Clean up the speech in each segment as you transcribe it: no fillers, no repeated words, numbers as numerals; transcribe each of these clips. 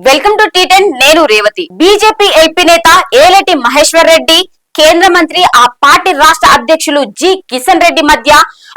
Welcome to టీ10 నేను Revathi. BJP MP నేత ఏలేటి మహేశ్వర్ రెడ్డి, కేంద్ర మంత్రి ఆ పార్టీ రాష్ట్ర అధ్యక్షులు జి కిషన్ రెడ్డి మధ్య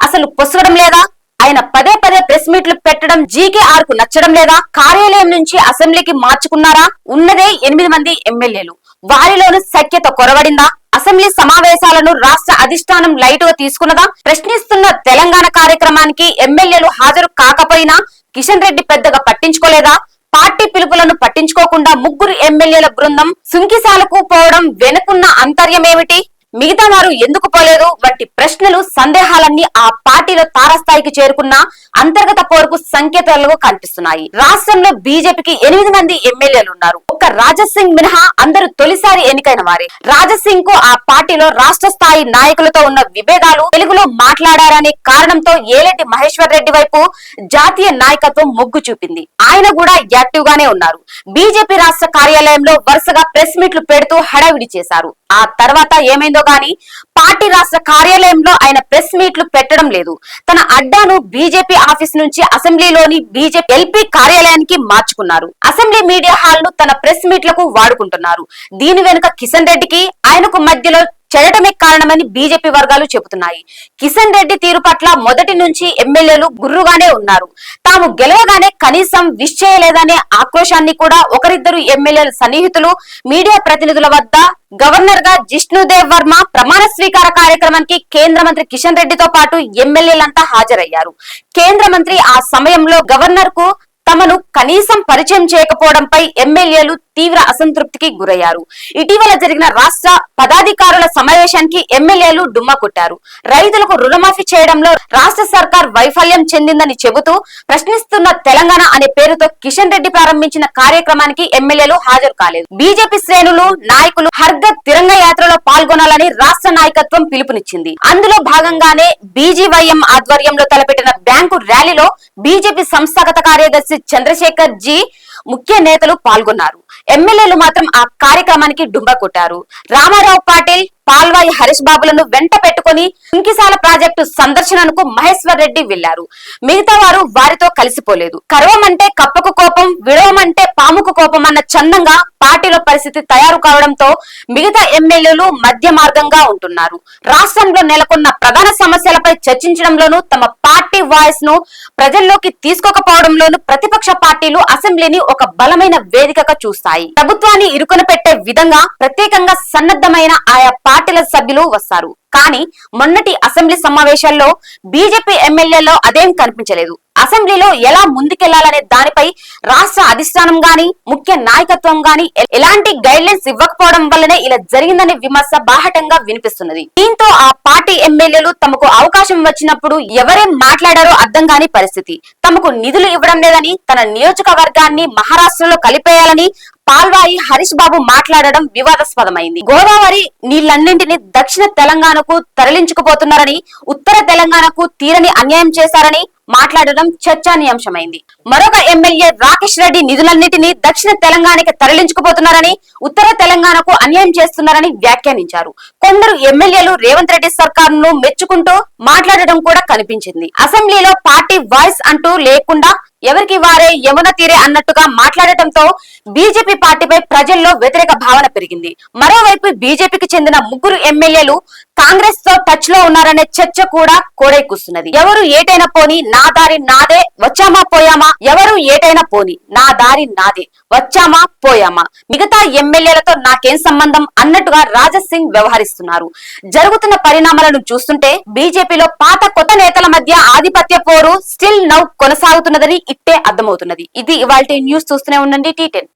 అసలు పొసగడం లేదా? ఆయన పదే పదే ప్రెస్ మీట్లు పెట్టడం జీకేఆర్ కు నచ్చడం లేదా? కార్యాలయం నుంచి అసెంబ్లీకి మార్చుకున్నారా? ఉన్నదే 8 మంది ఎమ్మెల్యేలు, వారిలోనూ సఖ్యత కొరవడిందా? అసెంబ్లీ సమావేశాలను రాష్ట్ర అధిష్టానం లైటుగా తీసుకున్నదా? ప్రశ్నిస్తున్న తెలంగాణ కార్యక్రమానికి ఎమ్మెల్యేలు హాజరు కాకపోయినా కిషన్ రెడ్డి పెద్దగా పట్టించుకోలేదా? పార్టీ పిలుపులను పట్టించుకోకుండా 3 ఎమ్మెల్యేల బృందం సుంకిసాలకు పోవడం వెనుకున్న అంతర్యం ఏమిటి? మిగతా వారు ఎందుకు పోలేదు వంటి ప్రశ్నలు, సందేహాలన్నీ ఆ పార్టీలో తారస్థాయికి చేరుకున్న అంతర్గత పోరుకు సంకేతాలుగా కనిపిస్తున్నాయి. రాష్ట్రంలో బీజేపీకి 8 మంది ఎమ్మెల్యేలు ఉన్నారు. ఒక్క రాజసింగ్ మినహా అందరూ తొలిసారి ఎన్నికైన వారే. రాజసింగ్ కు ఆ పార్టీలో రాష్ట్ర స్థాయి నాయకులతో ఉన్న విభేదాలు, తెలుగులో మాట్లాడారనే కారణంతో ఏలేటి మహేశ్వర్ రెడ్డి వైపు జాతీయ నాయకత్వం మొగ్గు చూపింది. ఆయన కూడా యాక్టివ్ గానే ఉన్నారు. బీజేపీ రాష్ట్ర కార్యాలయంలో వరుసగా ప్రెస్ మీట్లు పెడుతూ హడావిడి చేశారు. ఆ తర్వాత ఏమైందో గాని పార్టీ రాష్ట్ర కార్యాలయంలో ఆయన ప్రెస్ మీట్లు పెట్టడం లేదు. తన అడ్డాను బీజేపీ ఆఫీస్ నుంచి అసెంబ్లీలోని బీజేపీ ఎల్పీ కార్యాలయానికి మార్చుకున్నారు. అసెంబ్లీ మీడియా హాల్ ను తన ప్రెస్ మీట్లకు వాడుకుంటున్నారు. దీని వెనుక కిషన్ రెడ్డికి ఆయనకు మధ్యలో చెడటమే కారణమని బీజేపీ వర్గాలు చెబుతున్నాయి. కిషన్ రెడ్డి తీరు పట్ల మొదటి నుంచి ఎమ్మెల్యేలు గుర్రుగానే ఉన్నారు. తాము గెలవగానే కనీసం విష్ చేయలేదనే ఆక్రోశాన్ని కూడా ఒకరిద్దరు ఎమ్మెల్యేల సన్నిహితులు మీడియా ప్రతినిధుల వద్ద గవర్నర్ గా జిష్ణుదేవ్ వర్మ ప్రమాణ స్వీకార కార్యక్రమానికి కేంద్ర మంత్రి కిషన్ రెడ్డితో పాటు ఎమ్మెల్యేలంతా హాజరయ్యారు. కేంద్ర మంత్రి ఆ సమయంలో గవర్నర్ కు తమను కనీసం పరిచయం చేయకపోవడంపై ఎమ్మెల్యేలు తీవ్ర అసంతృప్తికి గురయ్యారు. ఇటీవల జరిగిన రాష్ట్ర పదాధికారుల సమావేశానికి ఎమ్మెల్యేలు డుమ్మా కొట్టారు. రైతులకు రుణమాఫీ చేయడంలో రాష్ట్ర సర్కార్ వైఫల్యం చెందిందని చెబుతూ ప్రశ్నిస్తున్న తెలంగాణ అనే పేరుతో కిషన్ రెడ్డి ప్రారంభించిన కార్యక్రమానికి ఎమ్మెల్యేలు హాజరు కాలేదు. బీజేపీ శ్రేణులు, నాయకులు హర్ఘర్ తిరంగ యాత్రలో పాల్గొనాలని రాష్ట్ర నాయకత్వం పిలుపునిచ్చింది. అందులో భాగంగానే బీజీవైఎం ఆధ్వర్యంలో తలపెట్టిన బ్యాంకు ర్యాలీలో బీజేపీ సంస్థాగత కార్యదర్శి చంద్రశేఖర్ జీ ముఖ్య నేతలు పాల్గొన్నారు. ఎమ్మెల్యేలు మాత్రం ఆ కార్యక్రమానికి డుంబ కొట్టారు. రామారావు పాటిల్, పాల్వాయి హరీష్ బాబులను వెంట పెట్టుకుని సుంకిసాల ప్రాజెక్టు సందర్శనకు మహేశ్వర్ రెడ్డి వెళ్లారు. మిగతా వారు వారితో కలిసిపోలేదు. కరవమంటే కప్పకు కోపం, విడవమంటే పాముకు కోపం అన్న చందంగా పార్టీలో పరిస్థితి తయారు కావడంతో మిగతా ఎమ్మెల్యేలు మధ్య మార్గంగా ఉంటున్నారు. రాష్ట్రంలో నెలకొన్న ప్రధాన సమస్యలపై చర్చించడంలోనూ, తమ పార్టీ వాయిస్ ను ప్రజల్లోకి తీసుకోకపోవడంలోనూ ప్రతిపక్ష పార్టీలు అసెంబ్లీని ఒక బలమైన వేదికగా చూస్తాయి. ప్రభుత్వాన్ని ఇరుకున పెట్టే విధంగా ప్రత్యేకంగా సన్నద్ధమైన ఆయా పార్టీల సభ్యులు వస్తారు. కానీ మొన్నటి అసెంబ్లీ సమావేశాల్లో బీజేపీ ఎమ్మెల్యేలో అదేం కనిపించలేదు. అసెంబ్లీలో ఎలా ముందుకెళ్లాలనే దానిపై రాష్ట్ర అధిష్టానం గాని, ముఖ్య నాయకత్వం గాని ఎలాంటి గైడ్ లైన్స్ ఇవ్వకపోవడం వల్లనే ఇలా జరిగిందనే విమర్శ బాహటంగా వినిపిస్తున్నది. దీంతో ఆ పార్టీ ఎమ్మెల్యేలు తమకు అవకాశం వచ్చినప్పుడు ఎవరేం మాట్లాడారో అర్థం కాని పరిస్థితి. తమకు నిధులు ఇవ్వడం లేదని, తన నియోజకవర్గాన్ని మహారాష్ట్రలో కలిపేయాలని పాల్వాయి హరీష్ బాబు మాట్లాడడం వివాదాస్పదమైంది. గోదావరి నీళ్లన్నింటినీ దక్షిణ తెలంగాణకు తరలించుకుపోతున్నారని, ఉత్తర తెలంగాణకు తీరని అన్యాయం చేశారని మాట్లాడడం చర్చానీయాంశమైంది. మరొక ఎమ్మెల్యే రాకేష్ రెడ్డి నిధులన్నింటినీ దక్షిణ తెలంగాణకి తరలించుకుపోతున్నారని, ఉత్తర తెలంగాణకు అన్యాయం చేస్తున్నారని వ్యాఖ్యానించారు. కొందరు ఎమ్మెల్యేలు రేవంత్ రెడ్డి సర్కారును మెచ్చుకుంటూ మాట్లాడడం కూడా కనిపించింది. అసెంబ్లీలో పార్టీ వాయిస్ అంటూ లేకుండా ఎవరికి వారే యమున తీరే అన్నట్టుగా మాట్లాడటంతో బీజేపీ పార్టీపై ప్రజల్లో వ్యతిరేక భావన పెరిగింది. మరోవైపు బీజేపీకి చెందిన 3 ఎమ్మెల్యేలు కాంగ్రెస్ తో టచ్ లో ఉన్నారనే చర్చ కూడా కోడైకూస్తున్నది. ఎవరు ఏటైనా పోని, నా దారి నాదే, వచ్చామా పోయామా, ఎవరు ఏటైనా పోని, నా దారి నాదే, వచ్చామా పోయామా, మిగతా ఎమ్మెల్యేలతో నాకేం సంబంధం అన్నట్టుగా రాజసింగ్ వ్యవహరిస్తున్నారు. జరుగుతున్న పరిణామాలను చూస్తుంటే బీజేపీలో పాత కొత్త నేతల మధ్య ఆధిపత్య పోరు స్టిల్ నౌ కొనసాగుతున్నదని ఇట్టే అర్థమవుతున్నది. ఇది ఇవాల్టి న్యూస్. చూస్తూనే ఉండండి టీ10.